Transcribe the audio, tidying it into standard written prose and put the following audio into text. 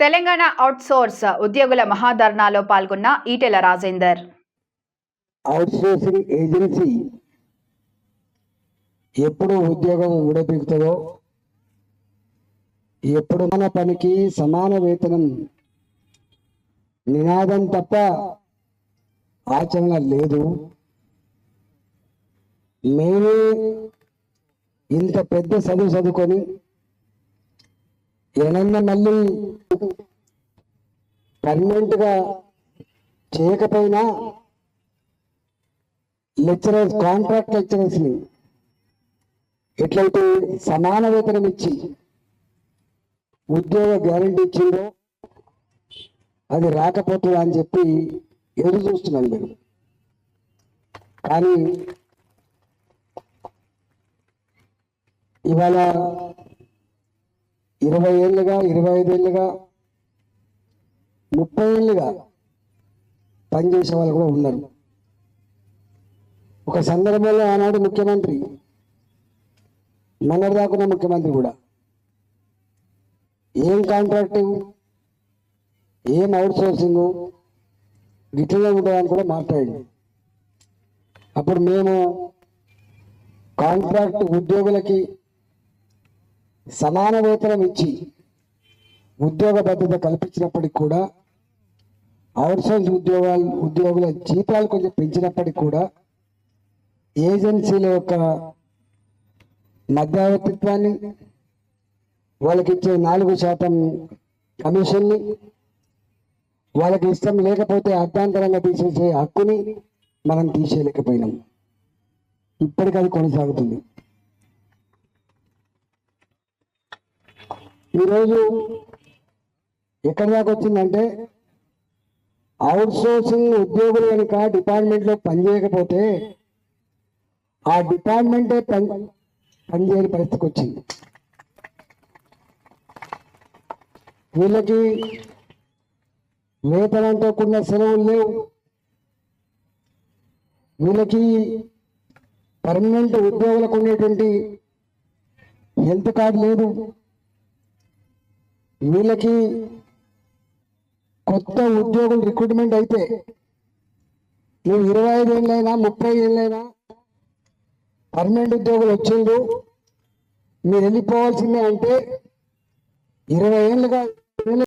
Telangana outsource ఉద్యోగుల మహాధర్నాలో పాల్గొన్న Etela Rajender. Outsourcing agency ఎప్పుడు ఉద్యోగం ఊడబిగుతుందో, ఎప్పుడు మన పనికి సమాన వేతనం నినాదం తప్ప ఆచరణ లేదు. మేమే ఇంత పెద్ద చదువుకొని ఏమన్నా మళ్ళీ పర్మనెంట్గా చేయకపోయినా లెక్చరర్స్, కాంట్రాక్ట్ లెక్చరర్స్ని ఎట్లయితే సమాన వేతనం ఇచ్చి ఉద్యోగ గ్యారంటీ ఇచ్చిందో అది రాకపోతుందా అని చెప్పి ఎదురు చూస్తున్నాను నేను. కానీ ఇవాళ 20 ఏళ్ళుగా, 25 ఏళ్ళుగా, 30 ఏళ్ళుగా పనిచేసే వాళ్ళు కూడా ఉన్నారు. ఒక సందర్భంలో ఆనాడు ముఖ్యమంత్రి, మొన్నటిదాకున్న ముఖ్యమంత్రి కూడా ఏం కాంట్రాక్టింగ్, ఏం అవుట్సోర్సింగ్ గిట్లనే ఉంటుందని కూడా మాట్లాడింది. అప్పుడు మేము కాంట్రాక్ట్ ఉద్యోగులకి సమాన వేతనం ఇచ్చి ఉద్యోగ భద్రత కల్పించినప్పటికి కూడా, అవుట్సోర్స్ ఉద్యోగుల జీతాలు కొంచెం పెంచినప్పటికి కూడా, ఏజెన్సీల యొక్క మధ్యవర్తిత్వాన్ని, వాళ్ళకి ఇచ్చే 4% కమిషన్ని, వాళ్ళకి ఇష్టం లేకపోతే అర్థాంతరంగా తీసేసే హక్కుని మనం తీసేయలేకపోయినాం. ఇప్పటికీ అది కొనసాగుతుంది. ఈరోజు ఎక్కడి దాకా వచ్చిందంటే, అవుట్సోర్సింగ్ ఉద్యోగులు కనుక డిపార్ట్మెంట్లో పనిచేయకపోతే ఆ డిపార్ట్మెంటే పనిచేయని పరిస్థితికి వచ్చింది. వీళ్ళకి వేతనంతో కూడిన సెలవులు లేవు, వీళ్ళకి పర్మనెంట్ ఉద్యోగులకు ఉండేటువంటి హెల్త్ కార్డు లేదు, వీళ్ళకి కొత్త ఉద్యోగులు రిక్రూట్మెంట్ అయితే నువ్వు 25 ఏళ్ళైనా 30 ఏళ్ళైనా పర్మనెంట్ ఉద్యోగులు వచ్చిండు, మీరు వెళ్ళిపోవాల్సిందే అంటే 20 ఏళ్ళుగా